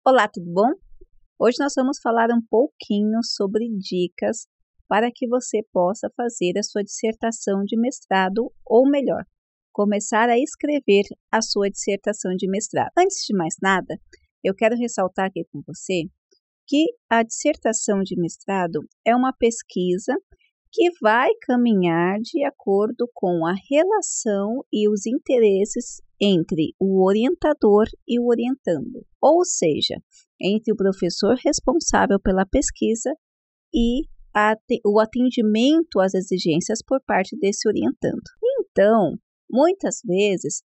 Olá, tudo bom? Hoje nós vamos falar um pouquinho sobre dicas para que você possa fazer a sua dissertação de mestrado, ou melhor, começar a escrever a sua dissertação de mestrado. Antes de mais nada, eu quero ressaltar aqui com você que a dissertação de mestrado é uma pesquisa que vai caminhar de acordo com a relação e os interesses entre o orientador e o orientando, ou seja, entre o professor responsável pela pesquisa e o atendimento às exigências por parte desse orientando. Então, muitas vezes,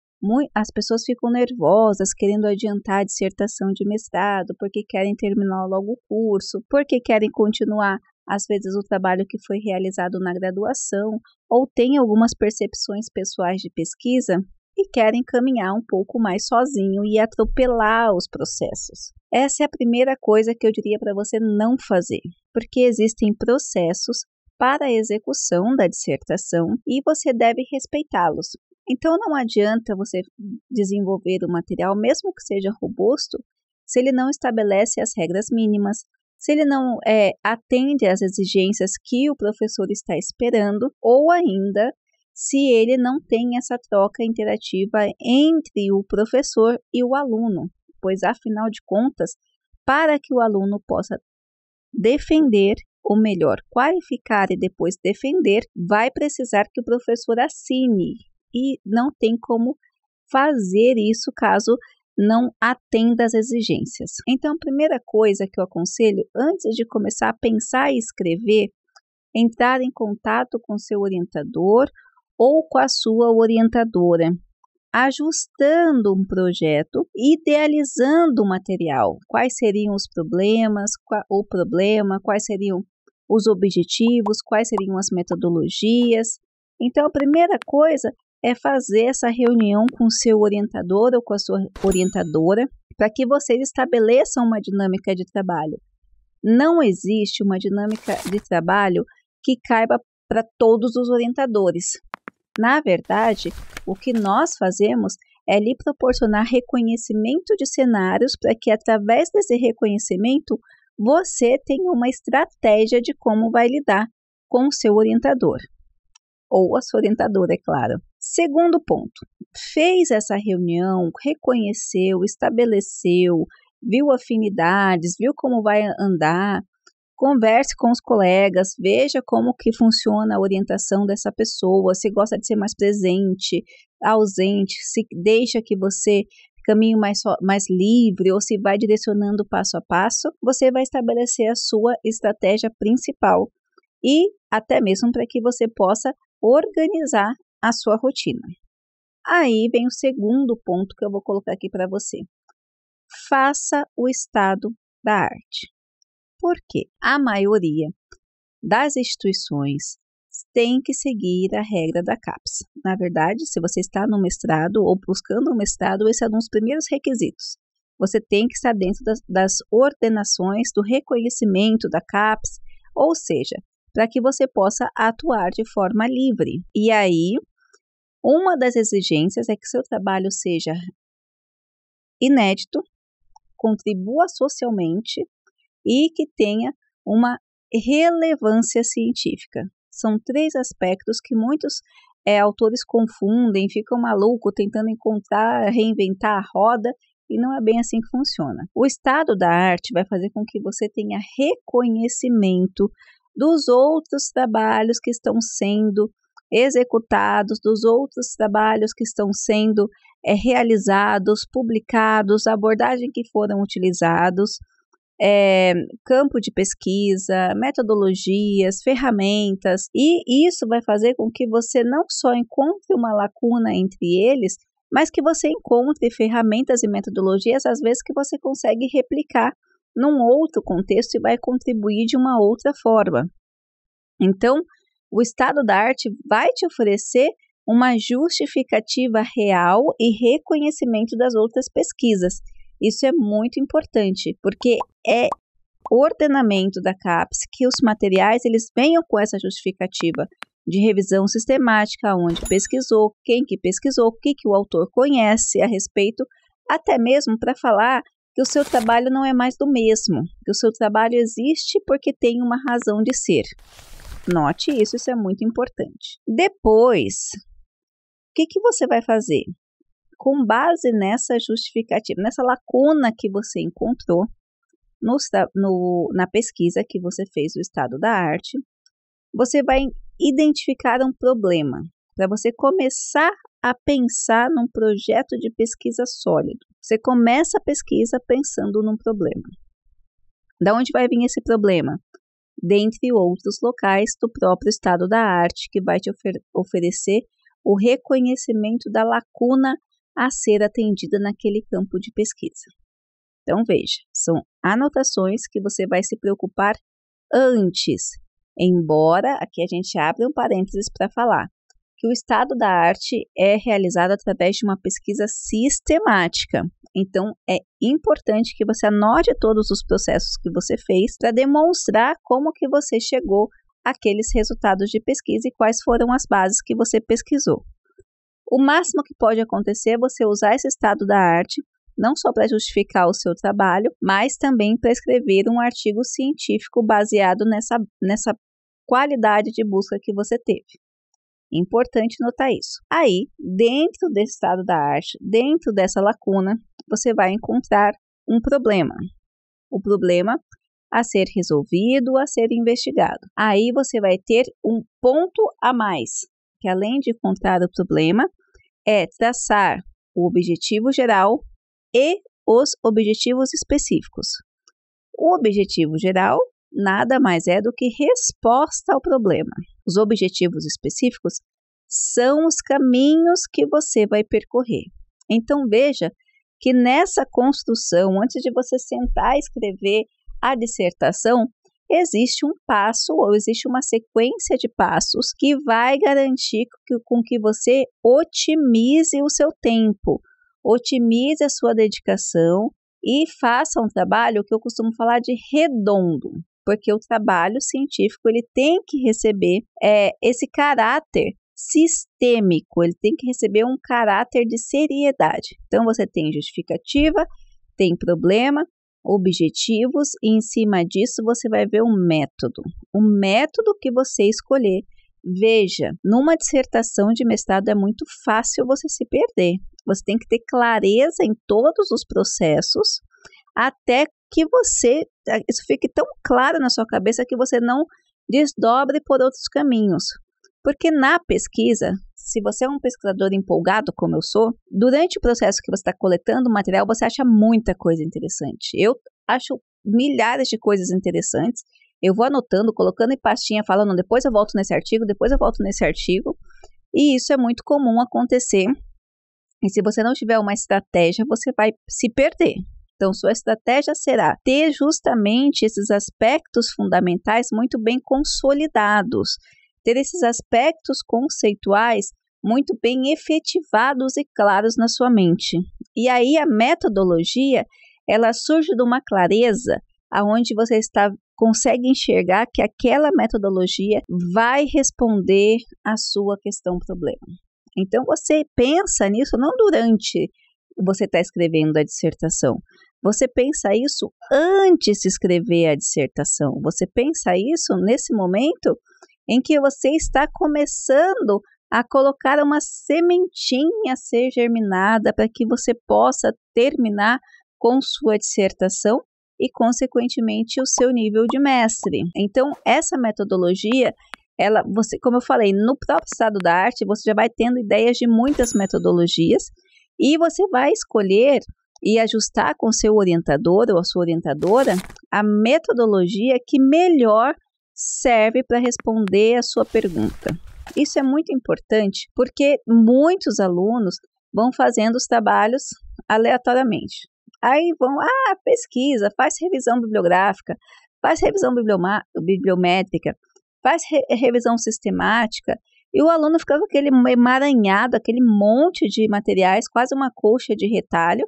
as pessoas ficam nervosas querendo adiantar a dissertação de mestrado porque querem terminar logo o curso, porque querem continuar às vezes o trabalho que foi realizado na graduação, ou têm algumas percepções pessoais de pesquisa e querem caminhar um pouco mais sozinho e atropelar os processos. Essa é a primeira coisa que eu diria para você não fazer, porque existem processos para a execução da dissertação e você deve respeitá-los. Então não adianta você desenvolver o material, mesmo que seja robusto, se ele não estabelece as regras mínimas, se ele não atende às exigências que o professor está esperando, ou ainda se ele não tem essa troca interativa entre o professor e o aluno, pois afinal de contas, para que o aluno possa defender, ou melhor, qualificar e depois defender, vai precisar que o professor assine, e não tem como fazer isso caso não atenda às exigências. Então, a primeira coisa que eu aconselho, antes de começar a pensar e escrever, entrar em contato com seu orientador ou com a sua orientadora, ajustando um projeto, idealizando o material. Quais seriam os problemas, quais seriam os objetivos, quais seriam as metodologias. Então, a primeira coisa é fazer essa reunião com o seu orientador ou com a sua orientadora para que vocês estabeleçam uma dinâmica de trabalho. Não existe uma dinâmica de trabalho que caiba para todos os orientadores. Na verdade, o que nós fazemos é lhe proporcionar reconhecimento de cenários para que, através desse reconhecimento, você tenha uma estratégia de como vai lidar com o seu orientador. Ou a sua orientadora, é claro. Segundo ponto, fez essa reunião, reconheceu, estabeleceu, viu afinidades, viu como vai andar, converse com os colegas, veja como que funciona a orientação dessa pessoa, se gosta de ser mais presente, ausente, se deixa que você caminhe mais livre ou se vai direcionando passo a passo, você vai estabelecer a sua estratégia principal e até mesmo para que você possa organizar a sua rotina. Aí vem o segundo ponto que eu vou colocar aqui para você. Faça o estado da arte. Por quê? A maioria das instituições tem que seguir a regra da CAPES. Na verdade, se você está no mestrado ou buscando um mestrado, esse é um dos primeiros requisitos. Você tem que estar dentro das ordenações do reconhecimento da CAPES, ou seja, para que você possa atuar de forma livre. E aí, uma das exigências é que seu trabalho seja inédito, contribua socialmente e que tenha uma relevância científica. São 3 aspectos que muitos autores confundem, ficam malucos tentando reinventar a roda, e não é bem assim que funciona. O estado da arte vai fazer com que você tenha reconhecimento dos outros trabalhos que estão sendo executados, dos outros trabalhos que estão sendo realizados, publicados, abordagem que foram utilizados, campo de pesquisa, metodologias, ferramentas, e isso vai fazer com que você não só encontre uma lacuna entre eles, mas que você encontre ferramentas e metodologias, às vezes, que você consegue replicar num outro contexto e vai contribuir de uma outra forma. Então, o estado da arte vai te oferecer uma justificativa real e reconhecimento das outras pesquisas. Isso é muito importante, porque é ordenamento da CAPES que os materiais eles venham com essa justificativa de revisão sistemática, onde pesquisou, quem que pesquisou, o que o autor conhece a respeito, até mesmo para falar que o seu trabalho não é mais do mesmo, que o seu trabalho existe porque tem uma razão de ser. Note isso, isso é muito importante. Depois, o que você vai fazer? Com base nessa justificativa, nessa lacuna que você encontrou na pesquisa que você fez do estado da arte, você vai identificar um problema, para você começar a pensar num projeto de pesquisa sólido. Você começa a pesquisa pensando num problema. Da onde vai vir esse problema? Dentre outros locais do próprio estado da arte, que vai te oferecer o reconhecimento da lacuna a ser atendida naquele campo de pesquisa. Então, veja, são anotações que você vai se preocupar antes, embora aqui a gente abre um parênteses para falar que o estado da arte é realizado através de uma pesquisa sistemática. Então, é importante que você anote todos os processos que você fez para demonstrar como que você chegou àqueles resultados de pesquisa e quais foram as bases que você pesquisou. O máximo que pode acontecer é você usar esse estado da arte não só para justificar o seu trabalho, mas também para escrever um artigo científico baseado nessa qualidade de busca que você teve. Importante notar isso. Aí, dentro desse estado da arte, dentro dessa lacuna, você vai encontrar um problema. O problema a ser resolvido, a ser investigado. Aí você vai ter um ponto a mais, que além de encontrar o problema, é traçar o objetivo geral e os objetivos específicos. O objetivo geral nada mais é do que resposta ao problema. Os objetivos específicos são os caminhos que você vai percorrer. Então, veja que nessa construção, antes de você sentar e escrever a dissertação, existe um passo ou existe uma sequência de passos que vai garantir com que você otimize o seu tempo, otimize a sua dedicação e faça um trabalho que eu costumo falar de redondo, porque o trabalho científico ele tem que receber esse caráter sistêmico, ele tem que receber um caráter de seriedade. Então, você tem justificativa, tem problema, objetivos e em cima disso você vai ver um método. O método que você escolher. Veja, numa dissertação de mestrado é muito fácil você se perder. Você tem que ter clareza em todos os processos até que isso fique tão claro na sua cabeça que você não desdobre por outros caminhos. Porque na pesquisa, se você é um pesquisador empolgado como eu sou, durante o processo que você está coletando o material, você acha muita coisa interessante. Eu acho milhares de coisas interessantes. Eu vou anotando, colocando em pastinha, falando, depois eu volto nesse artigo, e isso é muito comum acontecer. E se você não tiver uma estratégia, você vai se perder. Então, sua estratégia será ter justamente esses aspectos fundamentais muito bem consolidados, ter esses aspectos conceituais muito bem efetivados e claros na sua mente. E aí a metodologia, ela surge de uma clareza aonde você consegue enxergar que aquela metodologia vai responder à sua questão problema. Então, você pensa nisso não durante você está escrevendo a dissertação. Você pensa isso antes de escrever a dissertação. Você pensa isso nesse momento em que você está começando a colocar uma sementinha a ser germinada para que você possa terminar com sua dissertação e, consequentemente, o seu nível de mestre. Então, essa metodologia, como eu falei, no próprio estado da arte, você já vai tendo ideias de muitas metodologias e você vai escolher e ajustar com o seu orientador ou a sua orientadora a metodologia que melhor serve para responder a sua pergunta. Isso é muito importante porque muitos alunos vão fazendo os trabalhos aleatoriamente. Aí vão, pesquisa, faz revisão bibliográfica, faz revisão bibliométrica, faz revisão sistemática, e o aluno fica com aquele emaranhado, aquele monte de materiais, quase uma colcha de retalho,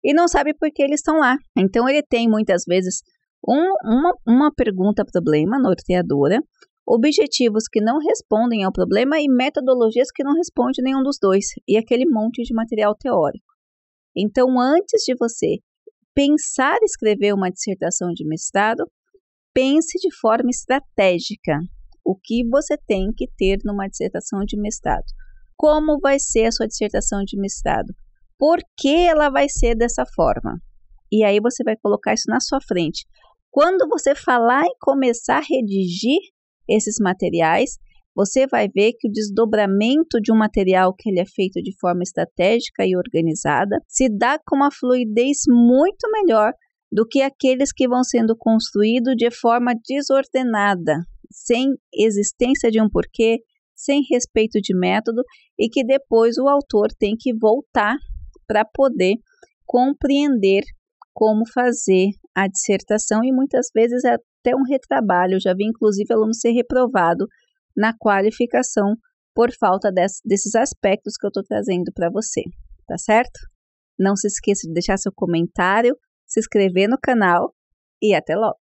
e não sabe por que eles estão lá. Então, ele tem muitas vezes uma pergunta-problema norteadora, objetivos que não respondem ao problema e metodologias que não respondem nenhum dos dois, e aquele monte de material teórico. Então, antes de você pensar em escrever uma dissertação de mestrado, pense de forma estratégica. O que você tem que ter numa dissertação de mestrado? Como vai ser a sua dissertação de mestrado? Por que ela vai ser dessa forma? E aí você vai colocar isso na sua frente. Quando você falar em começar a redigir esses materiais, você vai ver que o desdobramento de um material que ele é feito de forma estratégica e organizada se dá com uma fluidez muito melhor do que aqueles que vão sendo construídos de forma desordenada, sem existência de um porquê, sem respeito de método e que depois o autor tem que voltar para poder compreender como fazer a dissertação e muitas vezes é até um retrabalho. Eu já vi inclusive aluno ser reprovado na qualificação por falta desses aspectos que eu estou trazendo para você, tá certo? Não se esqueça de deixar seu comentário, se inscrever no canal e até logo!